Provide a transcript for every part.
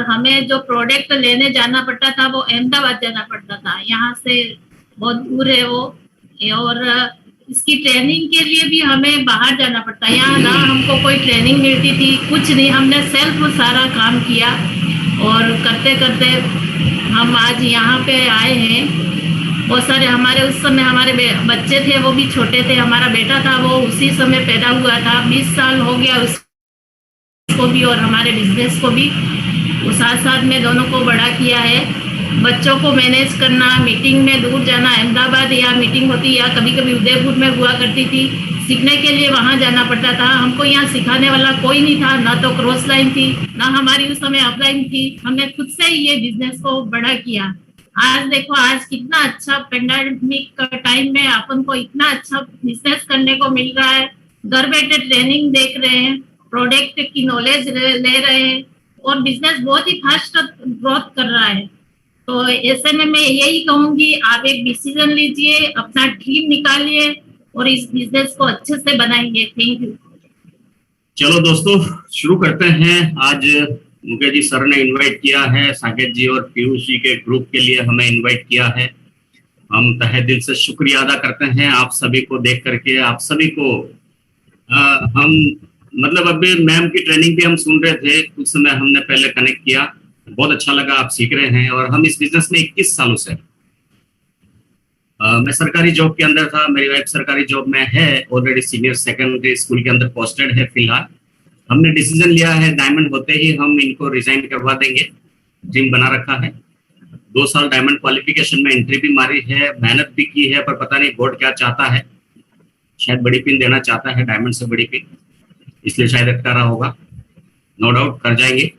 हमें जो प्रोडक्ट लेने जाना पड़ता था वो अहमदाबाद जाना पड़ता था, यहाँ से बहुत दूर है वो। और इसकी ट्रेनिंग के लिए भी हमें बाहर जाना पड़ता है, यहाँ ना हमको कोई ट्रेनिंग मिलती थी, कुछ नहीं, हमने सेल्फ सारा काम किया और करते करते हम आज यहाँ पे आए हैं। बहुत सारे हमारे उस समय हमारे बच्चे थे, वो भी छोटे थे, हमारा बेटा था वो उसी समय पैदा हुआ था, 20 साल हो गया उसको भी और हमारे बिजनेस को भी, वो साथ साथ में दोनों को बड़ा किया है। बच्चों को मैनेज करना, मीटिंग में दूर जाना, अहमदाबाद या मीटिंग होती या कभी कभी उदयपुर में हुआ करती थी, सीखने के लिए वहाँ जाना पड़ता था। हमको यहाँ सिखाने वाला कोई नहीं था, ना तो क्रॉस लाइन थी, ना हमारी उस समय अपलाइन थी, हमने खुद से ही ये बिजनेस को बड़ा किया। आज देखो आज कितना अच्छा पेंडेमिक टाइम में अपन को इतना अच्छा बिजनेस करने को मिल रहा है, घर बैठे ट्रेनिंग देख रहे हैं, प्रोडक्ट की नॉलेज ले रहे हैं और बिजनेस बहुत ही फास्ट ग्रोथ कर रहा है। तो ऐसे में मैं यही कहूंगी, आप एक डिसीजन लीजिए, अपना ड्रीम निकालिए और इस बिजनेस को अच्छे से बनाएंगे। Thank you. चलो दोस्तों शुरू करते हैं। आज मुकेश जी सर ने इनवाइट किया है, साकेत जी और पीयूष जी के ग्रुप के लिए हमें इनवाइट किया है। हम तहे दिल से शुक्रिया अदा करते हैं आप सभी को देख करके। आप सभी को हम मतलब अभी मैम की ट्रेनिंग भी हम सुन रहे थे, कुछ समय हमने पहले कनेक्ट किया, बहुत अच्छा लगा, आप सीख रहे हैं। और हम इस बिजनेस में 21 सालों से मैं सरकारी जॉब के अंदर था, मेरी वाइफ सरकारी जॉब में है, ऑलरेडी सीनियर सेकेंडरी स्कूल के अंदर पोस्टेड है फिलहाल। हमने डिसीजन लिया है डायमंड होते ही हम इनको रिजाइन करवा देंगे, ड्रीम बना रखा है। 2 साल डायमंड क्वालिफिकेशन में एंट्री भी मारी है, मेहनत भी की है, पर पता नहीं बोर्ड क्या चाहता है, शायद बड़ी पिन देना चाहता है, डायमंड से बड़ी पिन, इसलिए शायद अटका रहा होगा। नो डाउट कर जाएंगे।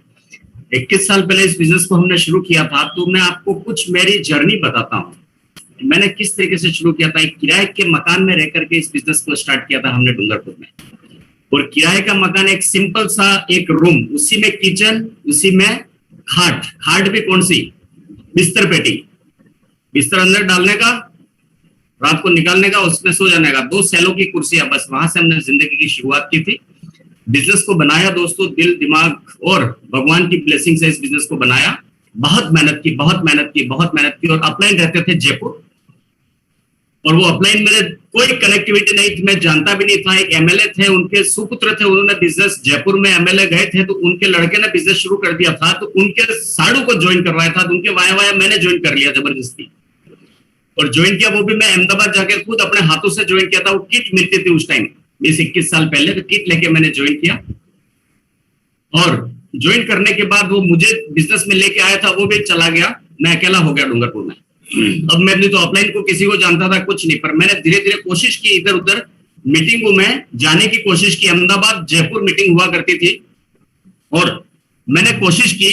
21 साल पहले इस बिजनेस को हमने शुरू किया था, तो मैं आपको कुछ मेरी जर्नी बताता हूँ। मैंने किस तरीके से शुरू किया था। एक किराए के मकान में रह करके इस बिजनेस को स्टार्ट किया था हमने डूंगरपुर में। और किराए का मकान एक सिंपल सा एक रूम, उसी में किचन, उसी में खाट भी कौन सी, बिस्तर पेटी, बिस्तर अंदर डालने का, रात को निकालने का, उसमें सो जाने का, 2 सैलों की कुर्सियां, बस वहां से हमने जिंदगी की शुरुआत की थी। बिजनेस को बनाया दोस्तों, दिल दिमाग और भगवान की ब्लेसिंग से इस बिजनेस को बनाया। बहुत मेहनत की और अपलाइन रहते थे जयपुर, और वो अपलाइन मेरे कोई कनेक्टिविटी नहीं थी, मैं जानता भी नहीं था। एक एमएलए थे, उनके सुपुत्र थे, उन्होंने बिजनेस, जयपुर में एमएलए गए थे तो उनके लड़के ने बिजनेस शुरू कर दिया था, तो उनके साड़ू को ज्वाइन करवाया था, तो उनके वाया मैंने ज्वाइन कर लिया जबरदस्ती, और ज्वाइन किया वो भी मैं अहमदाबाद जाके खुद अपने हाथों से ज्वाइन किया था। वो किट मिलती थी उस टाइम, 21 साल पहले, तो किट लेके मैंने ज्वाइन किया। और ज्वाइन करने के बाद वो मुझे बिजनेस में लेके आया था, वो भी चला गया, मैं अकेला हो गया डूंगरपुर में। अब मैंने तो अपलाइन को किसी को जानता था कुछ नहीं, पर मैंने धीरे धीरे कोशिश की, इधर उधर मीटिंगों में जाने की कोशिश की। अहमदाबाद जयपुर मीटिंग हुआ करती थी, और मैंने कोशिश की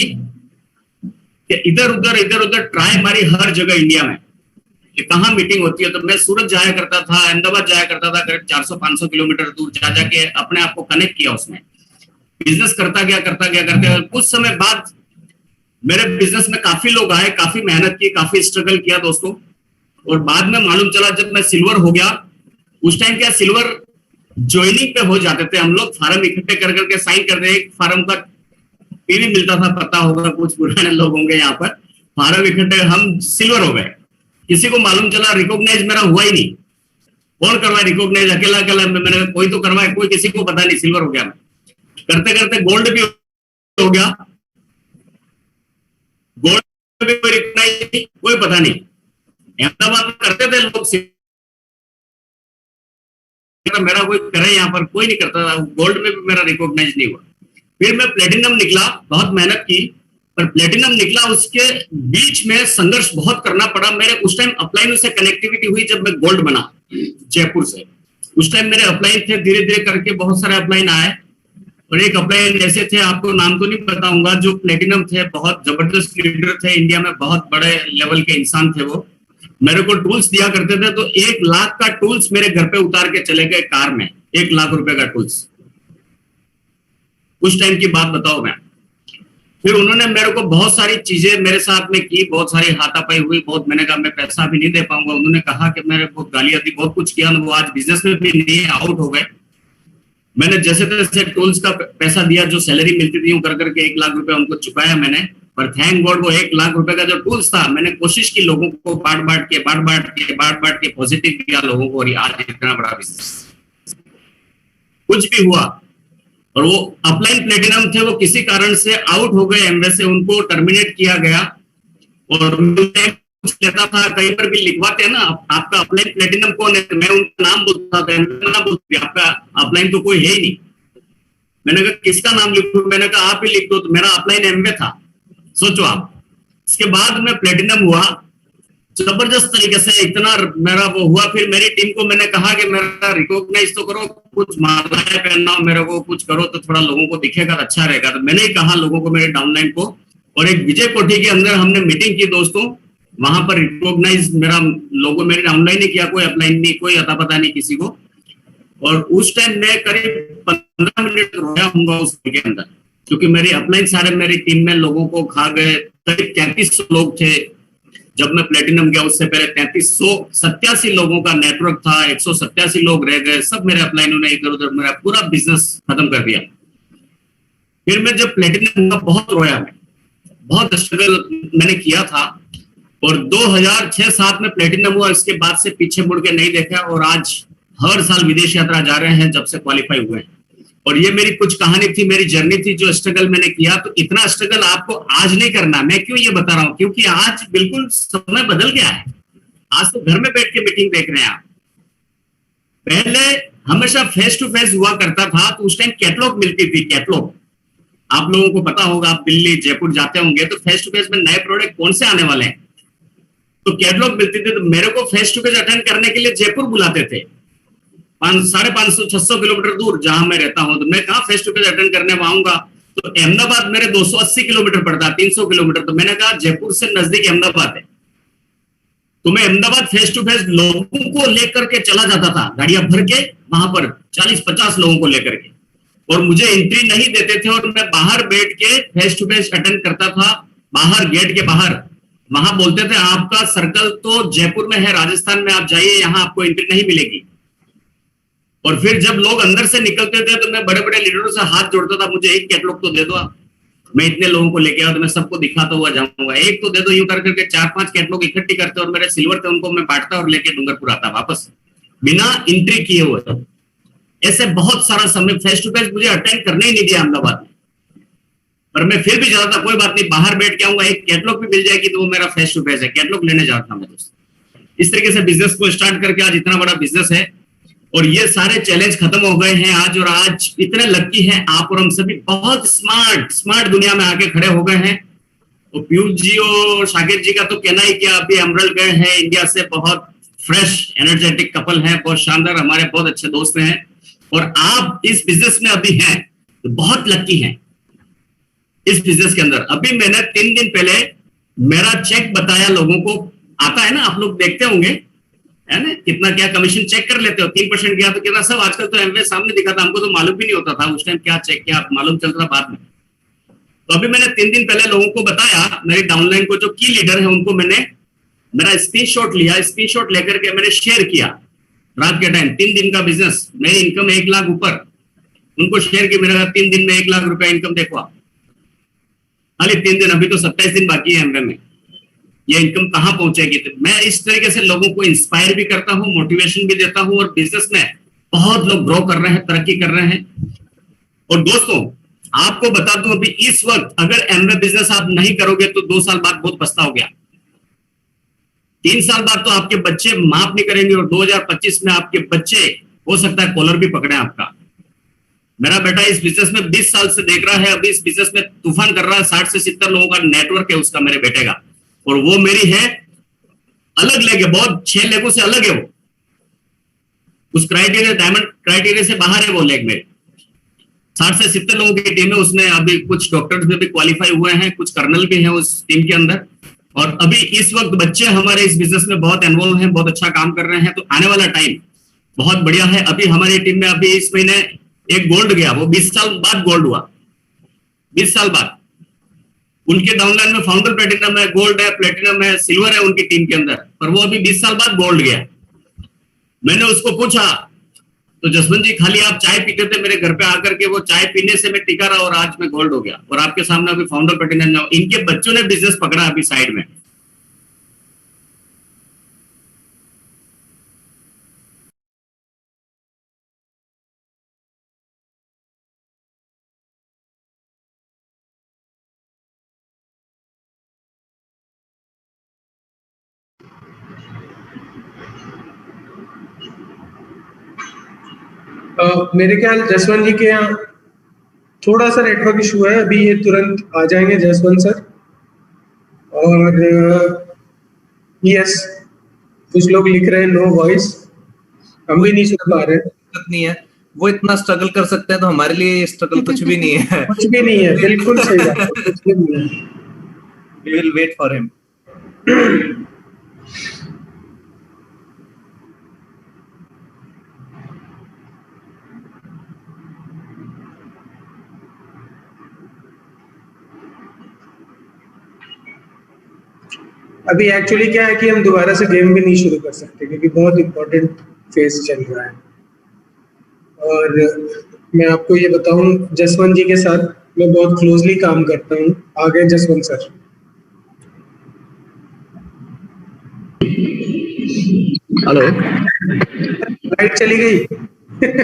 कि इधर उधर ट्राई मारी हर जगह इंडिया में कि कहाँ मीटिंग होती है। तो मैं सूरत जाया करता था, अहमदाबाद जाया करता था, करीब 400-500 किलोमीटर दूर जा जाके अपने आप को कनेक्ट किया, उसमें बिजनेस करता गया। कुछ समय बाद मेरे बिजनेस में काफी लोग आए, काफी मेहनत की, काफी स्ट्रगल किया दोस्तों। और बाद में मालूम चला जब मैं सिल्वर हो गया, उस टाइम क्या सिल्वर ज्वाइनिंग पे हो जाते थे हम लोग, फार्म इकट्ठे कर करके साइन कर दे, एक फार्म का टीवी मिलता था, पता होगा कुछ पुराने लोग होंगे यहाँ पर, फार्म इकट्ठे, हम सिल्वर हो गए। किसी को मालूम चला रिकॉग्नाइज मेरा हुआ ही नहीं, कौन करवाए रिकॉग्नाइज, अकेला मैंने, कोई तो करवाए, कोई किसी को पता नहीं, सिल्वर हो गया मैं। करते करते गोल्ड भी हो गया, गोल्ड में कोई रिकॉग्नाइज, कोई पता नहीं। अहमदाबाद में करते थे लोग, मेरा कोई करे यहाँ पर कोई नहीं करता था, गोल्ड में भी मेरा रिकॉग्नाइज नहीं हुआ। फिर मैं प्लेटिनम निकला, बहुत मेहनत की, पर प्लेटिनम निकला, उसके बीच में संघर्ष बहुत करना पड़ा। मेरे उस टाइम अपलाइन से कनेक्टिविटी हुई जब मैं गोल्ड बना जयपुर से। उस टाइम मेरे अपलाइन थे, धीरे धीरे करके बहुत सारे अपलाइन आए, और एक अपलाइन ऐसे थे, आपको नाम तो नहीं बताऊंगा, जो प्लेटिनम थे, बहुत जबरदस्त लीडर थे इंडिया में, बहुत बड़े लेवल के इंसान थे वो। मेरे को टूल्स दिया करते थे, तो 1 लाख का टूल्स मेरे घर पे उतार के चले गए कार में, 1 लाख रुपए का टूल्स। उस टाइम की बात बताओ मैं। फिर उन्होंने मेरे को बहुत सारी चीजें मेरे साथ में की, बहुत सारी हाथापाई हुई, बहुत, मैंने कहा मैं पैसा भी नहीं दे पाऊंगा। उन्होंने कहा कि मेरे बहुत गालियां दी, बहुत कुछ किया, वो आज बिजनेस में भी नहीं, आउट हो गए। मैंने जैसे तैसे टूल्स का पैसा दिया, जो सैलरी मिलती थी, कर करके 1 लाख रुपए उनको चुकाया मैंने, पर थैंक गॉड वो 1 लाख रुपए का जो टूल्स था, मैंने कोशिश की लोगों को बांट बांट के पॉजिटिव किया लोगों को, और आज इतना बड़ा बिजनेस। कुछ भी हुआ, और वो अपलाइन प्लेटिनम थे, वो किसी कारण से आउट हो गए एमवे से, उनको टर्मिनेट किया गया। और कुछ लेता था, कहीं पर भी लिखवाते हैं ना आपका अपलाइन प्लेटिनम कौन है, मैं उनका नाम बोलता था, नाम बोलती, आपका अपलाइन तो कोई है ही नहीं। मैंने कहा किसका नाम लिखूं, मैंने कहा आप ही लिख दो, तो मेरा अपलाइन एमवे था, सोचो आप। इसके बाद में प्लेटिनम हुआ, जबरदस्त तरीके से इतना मेरा वो हुआ। फिर मेरी टीम को मैंने कहा कि मेरा रिकॉग्नाइज तो करो, कुछ मालाएं पहनाओ मेरे को, कुछ करो तो थोड़ा लोगों को दिखेगा, अच्छा रहेगा। तो मैंने ही कहा लोगों को, मेरे डाउनलाइन को, और एक विजय कोठी के अंदर हमने मीटिंग की दोस्तों, वहां पर रिकॉग्नाइज मेरा लोगो मेरे डाउनलाइन नहीं किया, कोई अपलाइन नहीं, कोई अता पता नहीं किसी को। और उस टाइम मैं करीब 15 मिनट रोया होगा उस के अंदर, क्योंकि मेरी अपलाइन सारे मेरी टीम में लोगों को खा गए। करीब 3300 लोग थे जब मैं प्लेटिनम गया, उससे पहले 3387 लोगों का नेटवर्क था, 187 लोग रह गए, सब मेरे अपलाइनों ने इधर उधर मेरा पूरा बिजनेस खत्म कर दिया। फिर मैं जब प्लेटिनम हुआ बहुत रोया, मैं बहुत स्ट्रगल मैंने किया था, और 2006-07 में प्लेटिनम हुआ, इसके बाद से पीछे मुड़ के नहीं देखा, और आज हर साल विदेश यात्रा जा रहे हैं जब से क्वालिफाई हुए। और ये मेरी कुछ कहानी थी, मेरी जर्नी थी, जो स्ट्रगल मैंने किया। तो इतना स्ट्रगल आपको आज नहीं करना। मैं क्यों ये बता रहा हूं, क्योंकि आज बिल्कुल समय बदल गया है। आज तो घर में बैठ के मीटिंग देख रहे हैं आप। पहले हमेशा फेस टू फेस हुआ करता था, तो उस टाइम कैटलॉग मिलती थी, कैटलॉग आप लोगों को पता होगा, आप दिल्ली जयपुर जाते होंगे तो फेस टू फेस में नए प्रोडक्ट कौन से आने वाले हैं, तो कैटलॉग मिलती थी। तो मेरे को फेस टू फेस अटेंड करने के लिए जयपुर बुलाते थे, 550-600 किलोमीटर दूर जहां मैं रहता हूं। तो मैं कहा फेस टू फेस अटेंड करने आऊंगा, तो अहमदाबाद मेरे 280 किलोमीटर पड़ता, 300 किलोमीटर। तो मैंने कहा जयपुर से नजदीक अहमदाबाद है, तो मैं अहमदाबाद फेस टू फेस लोगों को लेकर के चला जाता था, गाड़ियां भर के वहां पर 40-50 लोगों को लेकर के, और मुझे एंट्री नहीं देते थे, और मैं बाहर बैठ के फेस टू फेस अटेंड करता था। बाहर गेट के बाहर वहां बोलते थे आपका सर्कल तो जयपुर में है, राजस्थान में आप जाइए, यहां आपको एंट्री नहीं मिलेगी। और फिर जब लोग अंदर से निकलते थे तो मैं बड़े बड़े लीडरों से हाथ जोड़ता था, मुझे एक कैटलॉग तो दे दो आप, मैं इतने लोगों को लेके आया तो मैं सबको दिखाता हुआ जाऊंगा, एक तो दे दो। यूं करके 4-5 कैटलॉग इकट्ठी करते, और मेरे सिल्वर थे उनको मैं बांटता और लेके डूंगरपुर आता वापस, बिना एंट्री किए हुए। ऐसे बहुत सारा समय फेस टू फेस मुझे अटेंड करने ही नहीं दिया अहमदाबाद में, पर मैं फिर भी जाता था, कोई बात नहीं बाहर बैठ के आऊंगा, एक कैटलॉग भी मिल जाएगी तो वो मेरा फेस टू फेस है, कैटलॉग लेने जाता मैं दोस्त। इस तरीके से बिजनेस को स्टार्ट करके आज इतना बड़ा बिजनेस है, और ये सारे चैलेंज खत्म हो गए हैं आज। और आज इतने लकी हैं आप और हम सभी, बहुत स्मार्ट दुनिया में आके खड़े हो गए हैं। तो पीयूष जी और शाकिर जी का तो कहना ही क्या, अभी एमरल्ड गए हैं इंडिया से, बहुत फ्रेश एनर्जेटिक कपल हैं, बहुत शानदार, हमारे बहुत अच्छे दोस्त हैं। और आप इस बिजनेस में अभी हैं तो बहुत लकी हैं इस बिजनेस के अंदर। अभी मैंने 3 दिन पहले मेरा चेक बताया लोगों को, आता है ना, आप लोग देखते होंगे है ना, कितना क्या कमीशन चेक कर लेते हो, 3% गया तो कितना, सब आजकल तो एमवे सामने दिखा था, हमको तो मालूम भी नहीं होता था उस टाइम क्या चेक क्या मालूम चलता बाद में। तो अभी मैंने 3 दिन पहले लोगों को बताया, मेरी डाउनलाइन को जो की लीडर है उनको मैंने मेरा स्क्रीनशॉट लिया, स्क्रीनशॉट लेकर के मैंने शेयर किया रात के टाइम। 3 दिन का बिजनेस, मेरी इनकम 1 लाख ऊपर, उनको शेयर किया, मेरा 3 दिन में 1 लाख रुपया इनकम देखो आप, खाली 3 दिन, अभी तो 27 दिन बाकी है एमवे में, ये इनकम कहां पहुंचेगी। तो मैं इस तरीके से लोगों को इंस्पायर भी करता हूं, मोटिवेशन भी देता हूं, और बिजनेस में बहुत लोग ग्रो कर रहे हैं, तरक्की कर रहे हैं। और दोस्तों आपको बता दूं, अभी इस वक्त अगर एमवे बिजनेस आप नहीं करोगे तो 2 साल बाद बहुत पछताओगे, 3 साल बाद तो आपके बच्चे माफ नहीं करेंगे, और 2025 में आपके बच्चे हो सकता है कॉलर भी पकड़े आपका। मेरा बेटा इस बिजनेस में 20 साल से देख रहा है, अभी इस बिजनेस में तूफान कर रहा है, 60 से 70 लोगों का नेटवर्क है उसका, मेरे बेटे का, और वो मेरी है अलग लेग है, बहुत 6 लेगों से अलग है वो, उस क्राइटेरिया, डायमंड क्राइटेरिया से बाहर है वो लेग में। 60 से 70 लोगों की टीम है उसमें, अभी कुछ डॉक्टर्स में भी क्वालिफाई हुए हैं, कुछ कर्नल भी हैं उस टीम के अंदर। और अभी इस वक्त बच्चे हमारे इस बिजनेस में बहुत इन्वॉल्व हैं, बहुत अच्छा काम कर रहे हैं। तो आने वाला टाइम बहुत बढ़िया है। अभी हमारी टीम में अभी इस महीने एक गोल्ड गया, वो 20 साल बाद गोल्ड हुआ, 20 साल बाद। उनके डाउनलाइन में फाउंडर प्लेटिनम है, गोल्ड है, प्लेटिनम है, सिल्वर है उनकी टीम के अंदर, पर वो अभी 20 साल बाद गोल्ड गया। मैंने उसको पूछा तो जसवंत जी खाली आप चाय पीते थे मेरे घर पे आकर के, वो चाय पीने से मैं टिका रहा और आज मैं गोल्ड हो गया। और आपके सामने अभी फाउंडर प्लेटिनम, इनके बच्चों ने बिजनेस पकड़ा अभी साइड में। मेरे ख्याल जसवंत जी के यहाँ थोड़ा सा नेटवर्क इशू है, अभी ये तुरंत आ जाएंगे जसवंत सर। और यस, कुछ लोग लिख रहे हैं नो वॉइस, हम भी नहीं सुन पा रहे। दिक्कत नहीं है, वो इतना स्ट्रगल कर सकते हैं तो हमारे लिए स्ट्रगल कुछ भी नहीं है। कुछ भी नहीं है, बिल्कुल सही बात है, कुछ भी नहीं है। We will wait for him. अभी एक्चुअली क्या है कि हम दोबारा से गेम भी नहीं शुरू कर सकते क्योंकि बहुत इंपॉर्टेंट फेज चल रहा है। और मैं आपको ये बताऊं, जसवंत जी के साथ मैं बहुत क्लोजली काम करता हूं। आगे जसवंत सर। हेलो लाइट चली गई।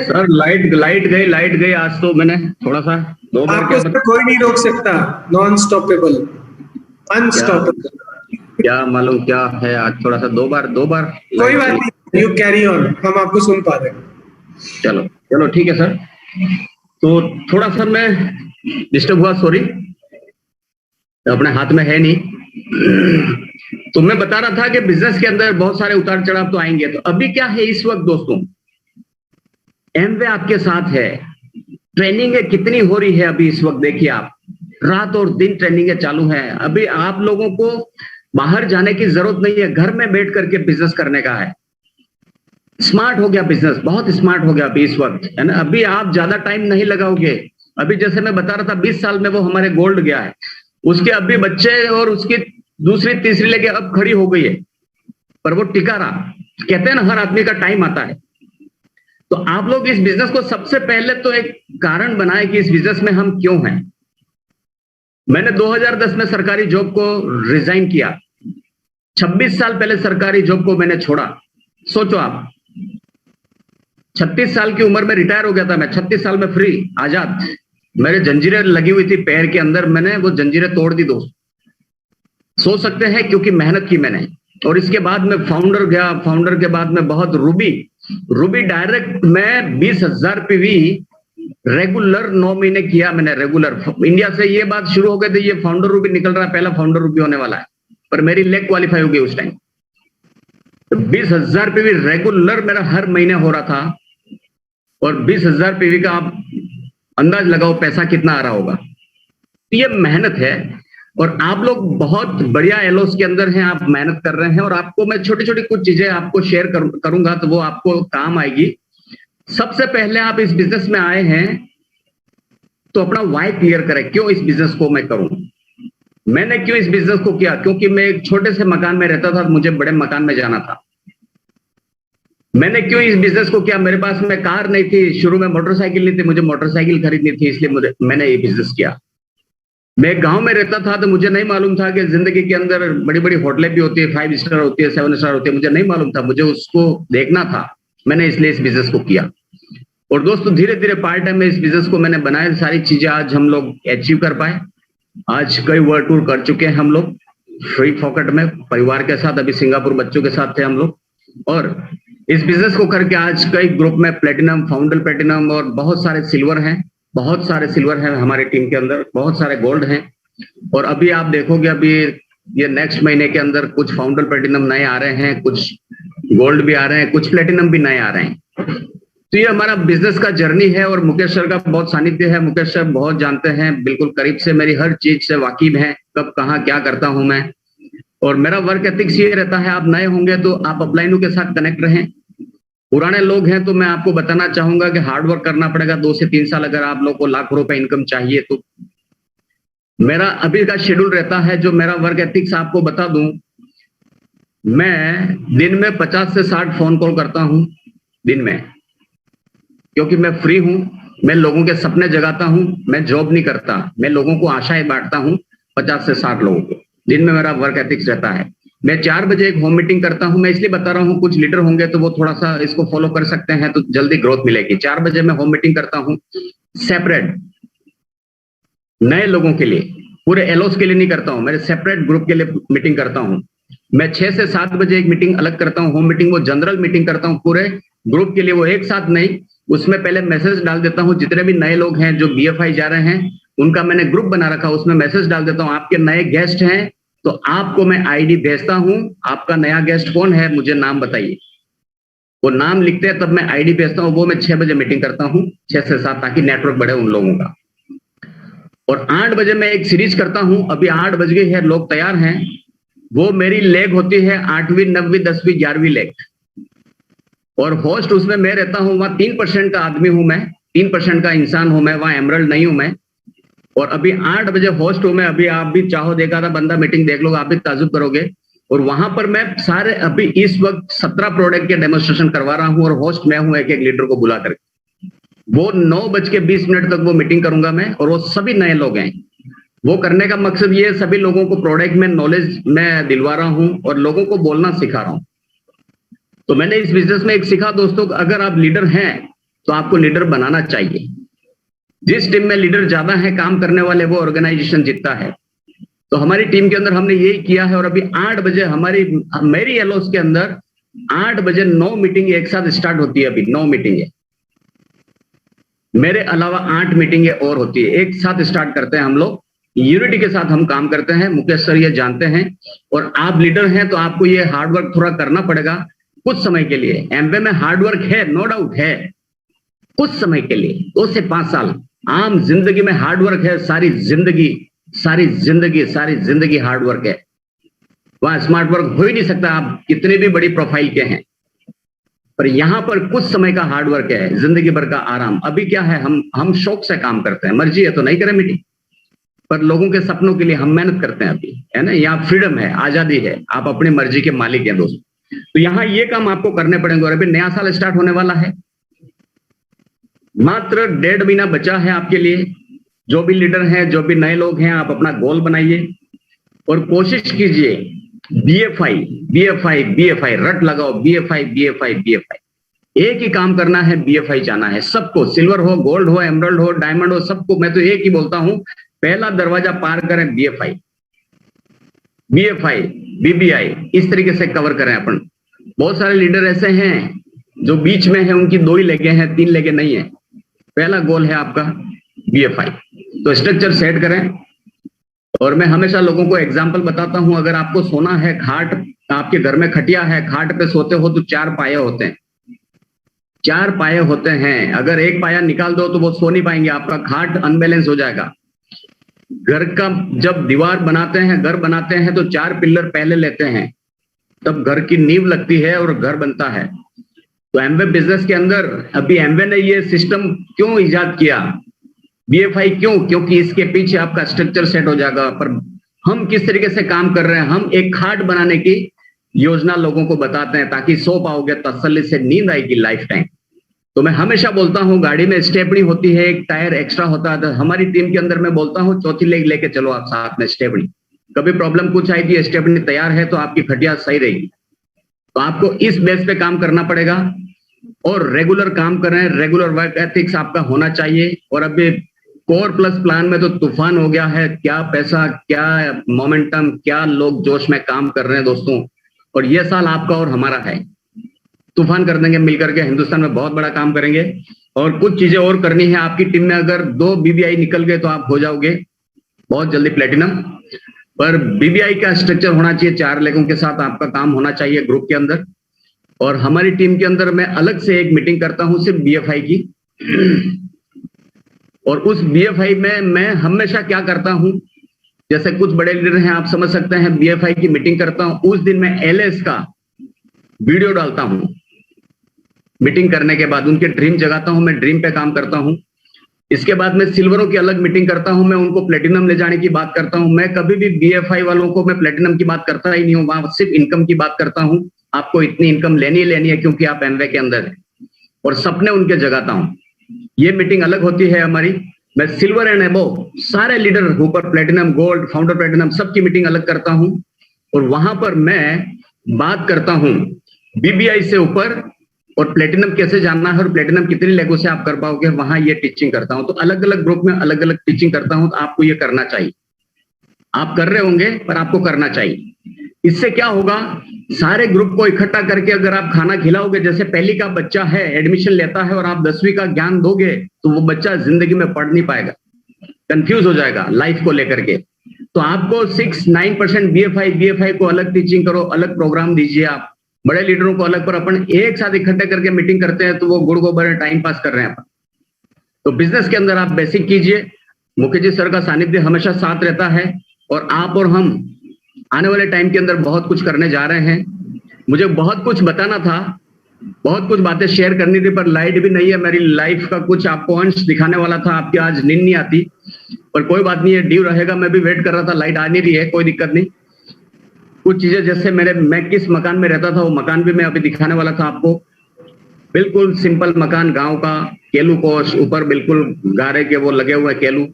सर, लाइट गई। आज तो मैंने थोड़ा सा 2 बार आपको सर कोई नहीं रोक सकता, नॉन स्टॉपेबल, अनस्टॉपेबल। क्या मालूम क्या है, आज थोड़ा सा 2 बार कोई बात नहीं, यू कैरी ऑन, हम आपको सुन पा रहे हैं। चलो ठीक है सर। तो थोड़ा सा मैं डिस्टर्ब हुआ, सॉरी, अपने हाथ में है नहीं। तो मैं बता रहा था कि बिजनेस के अंदर बहुत सारे उतार चढ़ाव तो आएंगे। तो अभी क्या है इस वक्त दोस्तों, एमवे आपके साथ है, ट्रेनिंग कितनी हो रही है अभी इस वक्त, देखिए आप, रात और दिन ट्रेनिंग चालू है। अभी आप लोगों को बाहर जाने की जरूरत नहीं है, घर में बैठ करके बिजनेस करने का है। स्मार्ट हो गया बिजनेस, बहुत स्मार्ट हो गया अभी इस वक्त, है ना। अभी आप ज्यादा टाइम नहीं लगाओगे। अभी जैसे मैं बता रहा था 20 साल में वो हमारे गोल्ड गया है, उसके अभी बच्चे और उसकी दूसरी तीसरी लेके अब खड़ी हो गई है, पर वो टिका रहा। कहते हैं ना, हर आदमी का टाइम आता है। तो आप लोग इस बिजनेस को सबसे पहले तो एक कारण बनाए कि इस बिजनेस में हम क्यों हैं। मैंने 2010 में सरकारी जॉब को रिजाइन किया। 26 साल पहले सरकारी जॉब को मैंने छोड़ा। सोचो आप, 36 साल की उम्र में रिटायर हो गया था मैं, 36 साल में फ्री, आजाद। मेरे जंजीरें लगी हुई थी पैर के अंदर, मैंने वो जंजीरें तोड़ दी दोस्त। सोच सकते हैं, क्योंकि मेहनत की मैंने। और इसके बाद में फाउंडर गया, फाउंडर के बाद में बहुत रूबी डायरेक्ट मैं 20,000 पीवी रेगुलर 9 महीने किया मैंने, रेगुलर। इंडिया से ये बात शुरू हो गई थी, ये फाउंडर रूबी निकल रहा है, पहला फाउंडर रूबी होने वाला है, पर मेरी लेग क्वालिफाई हो गई उस टाइम। तो 20,000 पीवी रेगुलर मेरा हर महीने हो रहा था। और 20,000 पीवी का आप अंदाज लगाओ पैसा कितना आ रहा होगा। तो ये मेहनत है। और आप लोग बहुत बढ़िया एलोस के अंदर हैं, आप मेहनत कर रहे हैं। और आपको मैं छोटी छोटी कुछ चीजें आपको शेयर करूंगा, तो वो आपको काम आएगी। सबसे पहले आप इस बिजनेस में आए हैं तो अपना वाई क्लियर करें, क्यों इस बिजनेस को मैं करूं। मैंने क्यों इस बिजनेस को किया, क्योंकि मैं एक छोटे से मकान में रहता था, मुझे बड़े मकान में जाना था। मैंने क्यों इस बिजनेस को किया, मेरे पास में कार नहीं थी, शुरू में मोटरसाइकिल नहीं थी, मुझे मोटरसाइकिल खरीदनी थी, इसलिए मैंने ये बिजनेस किया। मैं गांव में रहता था तो मुझे नहीं मालूम था कि जिंदगी के अंदर बड़ी बड़ी होटलें भी होती है, 5 स्टार होती है, 7 स्टार होती है, मुझे नहीं मालूम था, मुझे उसको देखना था। मैंने इसलिए इस बिजनेस को किया। और दोस्तों धीरे धीरे पार्ट टाइम में इस बिजनेस को मैंने बनाया, सारी चीजें आज हम लोग अचीव कर पाए। आज कई वर्ल्ड टूर कर चुके हैं हम लोग, फ्री फॉकेट में, परिवार के साथ। अभी सिंगापुर बच्चों के साथ थे हम लोग। और इस बिजनेस को करके आज कई ग्रुप में प्लेटिनम, फाउंडर प्लेटिनम और बहुत सारे सिल्वर हैं, बहुत सारे सिल्वर हैं हमारी टीम के अंदर, बहुत सारे गोल्ड हैं। और अभी आप देखोगे, अभी ये नेक्स्ट महीने के अंदर कुछ फाउंडर प्लेटिनम नए आ रहे हैं, कुछ गोल्ड भी आ रहे हैं, कुछ प्लेटिनम भी नए आ रहे हैं। तो ये हमारा बिजनेस का जर्नी है। और मुकेश सर का बहुत सानिध्य है, मुकेश सर बहुत जानते हैं, बिल्कुल करीब से मेरी हर चीज से वाकिफ हैं, कब कहाँ क्या करता हूं मैं। और मेरा वर्क एथिक्स ये रहता है, आप नए होंगे तो आप अपलाइनों के साथ कनेक्ट रहें। पुराने लोग हैं तो मैं आपको बताना चाहूंगा कि हार्ड वर्क करना पड़ेगा। 2 से 3 साल अगर आप लोग को लाखों रुपए इनकम चाहिए तो मेरा अभी का शेड्यूल रहता है, जो मेरा वर्क एथिक्स आपको बता दूं, मैं दिन में 50 से 60 फोन कॉल करता हूं दिन में। क्योंकि मैं फ्री हूं, मैं लोगों के सपने जगाता हूं, मैं जॉब नहीं करता, मैं लोगों को आशाएं बांटता हूं, 50 से 60 लोगों को। दिन में मेरा वर्क एथिक्स रहता है। मैं 4 बजे एक होम मीटिंग करता हूं। मैं इसलिए बता रहा हूं, कुछ लीडर होंगे तो वो थोड़ा सा इसको फॉलो कर सकते हैं तो जल्दी ग्रोथ मिलेगी। 4 बजे मैं होम मीटिंग करता हूं, सेपरेट, नए लोगों के लिए, पूरे एलओस के लिए नहीं करता हूं, मेरे सेपरेट ग्रुप के लिए मीटिंग करता हूं। मैं 6 से 7 बजे एक मीटिंग अलग करता हूं, होम मीटिंग, वो जनरल मीटिंग करता हूं पूरे ग्रुप के लिए, वो एक साथ नहीं। उसमें पहले मैसेज डाल देता हूं, जितने भी नए लोग हैं जो बीएफआई जा रहे हैं उनका मैंने ग्रुप बना रखा, उसमें मैसेज डाल देता हूं, आपके नए गेस्ट हैं तो आपको मैं आईडी भेजता हूं, आपका नया गेस्ट कौन है मुझे नाम बताइए। वो नाम लिखते हैं तब मैं आईडी भेजता हूं। वो मैं 6 बजे मीटिंग करता हूं, 6 से 7, ताकि नेटवर्क बढ़े उन लोगों का। और 8 बजे मैं एक सीरीज करता हूं, अभी 8 बज गई है, लोग तैयार हैं। वो मेरी लेग होती है 8वीं 9वीं 10वीं 11वीं लेग, और होस्ट उसमें मैं रहता हूं। वहां 3% का आदमी हूं मैं, 3% का इंसान हूं मैं, वहां एमरल्ड नहीं हूं मैं। और अभी 8 बजे होस्ट हूं मैं। अभी आप भी चाहो देखा था बंदा मीटिंग देख लो, आप भी ताजुब करोगे। और वहां पर मैं सारे अभी इस वक्त 17 प्रोडक्ट के डेमोन्स्ट्रेशन करवा रहा हूं, और होस्ट मैं हूं एक एक लीडर को बुला करके। वो 9:20 तक वो मीटिंग करूंगा मैं, और वो सभी नए लोग हैं। वो करने का मकसद ये, सभी लोगों को प्रोडक्ट में नॉलेज मैं दिलवा रहा हूं और लोगों को बोलना सिखा रहा हूं। तो मैंने इस बिजनेस में एक सीखा दोस्तों, अगर आप लीडर हैं तो आपको लीडर बनाना चाहिए। जिस टीम में लीडर ज्यादा है काम करने वाले, वो ऑर्गेनाइजेशन जीतता है। तो हमारी टीम के अंदर हमने यही किया है। और अभी 8 बजे मेरी एलओस के अंदर 8 बजे 9 मीटिंग एक साथ स्टार्ट होती है। अभी 9 मीटिंग है, मेरे अलावा 8 मीटिंगें और होती है, एक साथ स्टार्ट करते हैं हम लोग। यूनिटी के साथ हम काम करते हैं, मुकेश सर ये जानते हैं। और आप लीडर हैं तो आपको ये हार्डवर्क थोड़ा करना पड़ेगा कुछ समय के लिए। एमवे में हार्डवर्क है, नो डाउट है, कुछ समय के लिए 2 से 5 साल। आम जिंदगी में हार्डवर्क है, सारी जिंदगी हार्डवर्क है। वहां स्मार्ट वर्क हो ही नहीं सकता, आप कितने भी बड़ी प्रोफाइल के हैं। पर यहां पर कुछ समय का हार्डवर्क है, जिंदगी भर का आराम। अभी क्या है, हम शौक से काम करते हैं, मर्जी है तो नहीं करें मीटिंग, पर लोगों के सपनों के लिए हम मेहनत करते हैं अभी, है ना। यहाँ फ्रीडम है, आजादी है, आप अपनी मर्जी के मालिक हैं दोस्तों। तो यहाँ ये काम आपको करने पड़ेंगे। और अभी नया साल स्टार्ट होने वाला है, मात्र 1.5 महीना बचा है आपके लिए। जो भी लीडर हैं, जो भी नए लोग हैं, आप अपना गोल बनाइए और कोशिश कीजिए बीएफआई रट लगाओ, बीएफआई। एक ही काम करना है, बीएफआई जाना है सबको, सिल्वर हो, गोल्ड हो, एमरल्ड हो, डायमंड हो, सबको। मैं तो एक ही बोलता हूं, पहला दरवाजा पार करें बीएफआई, बीबीआई, इस तरीके से कवर करें अपन। बहुत सारे लीडर ऐसे हैं जो बीच में है, उनकी 2 ही लेगे हैं, 3 लेगे नहीं है। पहला गोल है आपका बीएफआई। तो स्ट्रक्चर सेट करें। और मैं हमेशा लोगों को एग्जांपल बताता हूं, अगर आपको सोना है, खाट आपके घर में खटिया है, खाट पे सोते हो तो 4 पाए होते हैं, 4 पाए होते हैं। अगर एक पाया निकाल दो तो वो सो नहीं पाएंगे, आपका खाट अनबैलेंस हो जाएगा। घर का जब दीवार बनाते हैं, घर बनाते हैं तो 4 पिलर पहले लेते हैं, तब घर की नींव लगती है और घर बनता है। तो एमवे बिजनेस के अंदर अभी एमवे ने ये सिस्टम क्यों इजाद किया, बीएफआई क्यों, क्योंकि इसके पीछे आपका स्ट्रक्चर सेट हो जाएगा। पर हम किस तरीके से काम कर रहे हैं, हम एक खाट बनाने की योजना लोगों को बताते हैं, ताकि सो पाओगे, तसल्ली से नींद आएगी लाइफ टाइम। तो मैं हमेशा बोलता हूं, गाड़ी में स्टेपनी होती है, एक टायर एक्स्ट्रा होता है। तो हमारी टीम के अंदर मैं बोलता हूं, 4थी लेग लेके चलो आप साथ में, स्टेपनी। कभी प्रॉब्लम कुछ आई थी, स्टेपनी तैयार है तो आपकी खटिया सही रहेगी। तो आपको इस बेस पे काम करना पड़ेगा और रेगुलर काम कर रहे हैं, रेगुलर वर्क एथिक्स आपका होना चाहिए। और अभी कोर प्लस प्लान में तो तूफान हो गया है, क्या पैसा, क्या मोमेंटम, क्या लोग जोश में काम कर रहे हैं दोस्तों। और ये साल आपका और हमारा है, तूफान कर देंगे मिलकर के, हिंदुस्तान में बहुत बड़ा काम करेंगे। और कुछ चीजें और करनी है आपकी टीम में, अगर 2 बीबीआई निकल गए तो आप हो जाओगे बहुत जल्दी प्लेटिनम। पर बीबीआई का स्ट्रक्चर होना चाहिए, 4 लेगों के साथ आपका काम होना चाहिए ग्रुप के अंदर। और हमारी टीम के अंदर मैं अलग से एक मीटिंग करता हूं सिर्फ बीएफआई की। और उस बीएफआई में मैं हमेशा क्या करता हूं, जैसे कुछ बड़े लीडर हैं आप समझ सकते हैं, बीएफआई की मीटिंग करता हूं, उस दिन मैं एलएस का वीडियो डालता हूं। मीटिंग करने के बाद उनके ड्रीम जगाता हूं, मैं ड्रीम पे काम करता हूं। इसके बाद मैं सिल्वरों की अलग मीटिंग करता हूं, मैं उनको प्लेटिनम ले जाने की बात करता हूं। मैं कभी भी बीएफआई वालों को मैं प्लेटिनम की बात करता ही नहीं हूं, वहां सिर्फ इनकम की बात करता हूं। आपको इतनी इनकम लेनी ही लेनी है क्योंकि आप एमवे के अंदर है। और सपने उनके जगाता हूं, ये मीटिंग अलग होती है हमारी। मैं सिल्वर एंड अबव सारे लीडर ऊपर प्लेटिनम, गोल्ड, फाउंडर प्लेटिनम सबकी मीटिंग अलग करता हूं और वहां पर मैं बात करता हूं बीबीआई से ऊपर और प्लेटिनम कैसे जानना है और प्लेटिनम कितनी लेगो से आप कर पाओगे, वहां ये टीचिंग करता हूं। तो अलग अलग ग्रुप में अलग अलग टीचिंग करता हूं। तो आपको ये करना चाहिए, आप कर रहे होंगे पर आपको करना चाहिए। इससे क्या होगा, सारे ग्रुप को इकट्ठा करके अगर आप खाना खिलाओगे, जैसे पहली का बच्चा है एडमिशन लेता है और आप 10वीं का ज्ञान दोगे तो वो बच्चा जिंदगी में पढ़ नहीं पाएगा, कंफ्यूज हो जाएगा लाइफ को लेकर के। तो आपको 6-9% बीएफआई को अलग टीचिंग करो, अलग प्रोग्राम दीजिए। आप बड़े लीडरों को अलग, पर अपन एक साथ इकट्ठे करके मीटिंग करते हैं तो वो गुड़ गोबर टाइम पास कर रहे हैं अपन। तो बिजनेस के अंदर आप बेसिक कीजिए, मुखर्जी सर का सानिध्य हमेशा साथ रहता है और आप और हम आने वाले टाइम के अंदर बहुत कुछ करने जा रहे हैं। मुझे बहुत कुछ बताना था, बहुत कुछ बातें शेयर करनी थी, पर लाइट भी नहीं है। मेरी लाइफ का कुछ आपको अंश दिखाने वाला था, आपकी आज नींद नहीं आती, पर कोई बात नहीं है, ड्यू रहेगा। मैं भी वेट कर रहा था, लाइट आ नहीं रही है, कोई दिक्कत नहीं। कुछ चीजें जैसे मैं किस मकान में रहता था वो मकान भी मैं अभी दिखाने वाला था आपको। बिल्कुल सिंपल मकान, गाँव का, केलू कोष, ऊपर बिल्कुल गारे के वो लगे हुए केलू,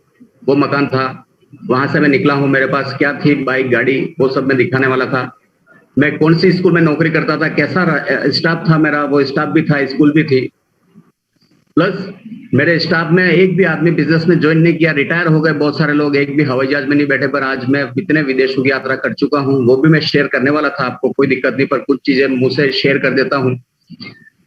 वो मकान था। वहां से मैं निकला हूं, मेरे पास क्या थी, बाइक, गाड़ी, वो सब मैं दिखाने वाला था। मैं कौन सी स्कूल में नौकरी करता था, कैसा स्टाफ था मेरा, वो स्टाफ भी था, स्कूल भी थी। प्लस मेरे स्टाफ में एक भी आदमी बिजनेस में ज्वाइन नहीं किया, रिटायर हो गए बहुत सारे लोग, एक भी हवाई जहाज में नहीं बैठे। पर आज मैं इतने विदेशों की यात्रा कर चुका हूँ, वो भी मैं शेयर करने वाला था आपको, कोई दिक्कत नहीं, पर कुछ चीजें मुंह से शेयर कर देता हूँ।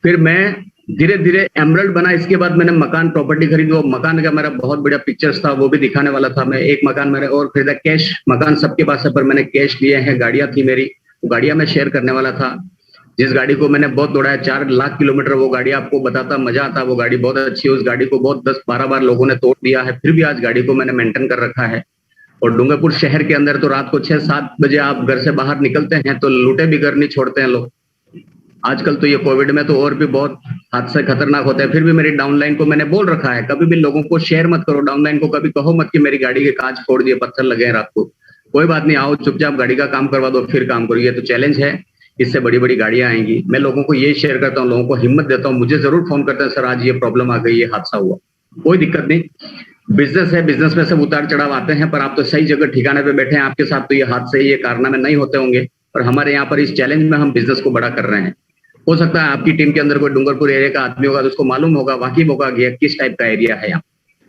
फिर मैं धीरे धीरे एमरल्ड बना, इसके बाद मैंने मकान प्रॉपर्टी खरीदी, वो मकान का मेरा बहुत बढ़िया पिक्चर्स था, वो भी दिखाने वाला था मैं। एक मकान मैंने और खरीदा, कैश, मकान सबके पास है पर मैंने कैश लिए हैं। गाड़ियां थी मेरी, वो गाड़ियां मैं शेयर करने वाला था। जिस गाड़ी को मैंने बहुत दौड़ाया, 4 लाख किलोमीटर, वो गाड़ी आपको बताता मजा आता, वो गाड़ी बहुत अच्छी है। उस गाड़ी को बहुत 10-12 बार लोगों ने तोड़ दिया है, फिर भी आज गाड़ी को मैंने मेंटेन कर रखा है। और डूंगरपुर शहर के अंदर तो रात को 6-7 बजे आप घर से बाहर निकलते हैं तो लूटे भी घर नहीं छोड़ते हैं लोग। आजकल तो ये कोविड में तो और भी बहुत हादसे खतरनाक होते हैं। फिर भी मेरी डाउनलाइन को मैंने बोल रखा है, कभी भी लोगों को शेयर मत करो, डाउनलाइन को कभी कहो मत कि मेरी गाड़ी के कांच फोड़ दिए, पत्थर लगे हैं रात को। कोई बात नहीं, आओ चुपचाप गाड़ी का काम करवा दो, फिर काम करो। ये तो चैलेंज है, इससे बड़ी बड़ी गाड़ियां आएंगी। मैं लोगों को ये शेयर करता हूँ, लोगों को हिम्मत देता हूँ। मुझे जरूर फोन करते हैं, सर आज ये प्रॉब्लम आ गई, ये हादसा हुआ। कोई दिक्कत नहीं, बिजनेस है, बिजनेस में सब उतार चढ़ाव आते हैं, पर आप तो सही जगह ठिकाने पे बैठे हैं। आपके साथ तो ये हादसे, ये कारनामे नहीं होते होंगे, और हमारे यहाँ पर इस चैलेंज में हम बिजनेस को बड़ा कर रहे हैं। हो सकता है आपकी टीम के अंदर कोई डूंगरपुर एरिया का आदमी होगा तो उसको मालूम होगा, वाकिफ होगा कि किस टाइप का एरिया है यहाँ।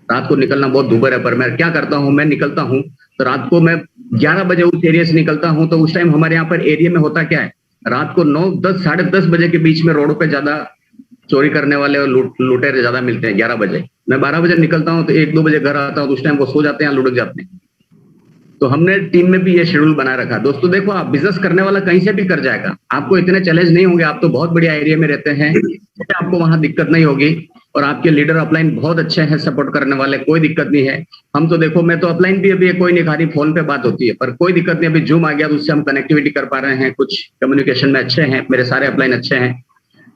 रात को निकलना बहुत दूभर है, पर मैं क्या करता हूँ, मैं निकलता हूँ तो रात को मैं 11 बजे उस एरिया से निकलता हूँ। तो उस टाइम हमारे यहाँ पर एरिया में होता क्या है, रात को 9, 10, साढ़े 10 बजे के बीच में रोडों पे ज्यादा चोरी करने वाले और लुटेरे ज्यादा मिलते हैं। 11 बजे, मैं 12 बजे निकलता हूँ तो 1-2 बजे घर आता हूँ, तो उस टाइम वो सो जाते हैं, लुढ़क जाते हैं। तो हमने टीम में भी ये शेड्यूल बना रखा। दोस्तों देखो, आप बिजनेस करने वाला कहीं से भी कर जाएगा, आपको इतने चैलेंज नहीं होंगे। आप तो बहुत बढ़िया एरिया में रहते हैं, आपको वहां दिक्कत नहीं होगी, और आपके लीडर अपलाइन बहुत अच्छे हैं, सपोर्ट करने वाले, कोई दिक्कत नहीं है। हम तो देखो, मैं तो अपलाइन भी अभी कोई नहीं, खाली फोन पे बात होती है, पर कोई दिक्कत नहीं। अभी जूम आ गया तो उससे हम कनेक्टिविटी कर पा रहे हैं, कुछ कम्युनिकेशन में अच्छे हैं, मेरे सारे अपलाइन अच्छे हैं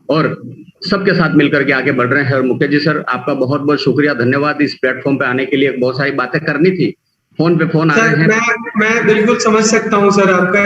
और सबके साथ मिलकर के आगे बढ़ रहे हैं। और मुकेश जी सर, आपका बहुत बहुत शुक्रिया, धन्यवाद इस प्लेटफॉर्म पे आने के लिए। बहुत सारी बातें करनी थी, फोन पे फोन आ रहे हैं। मैं बिल्कुल समझ सकता हूँ सर आपका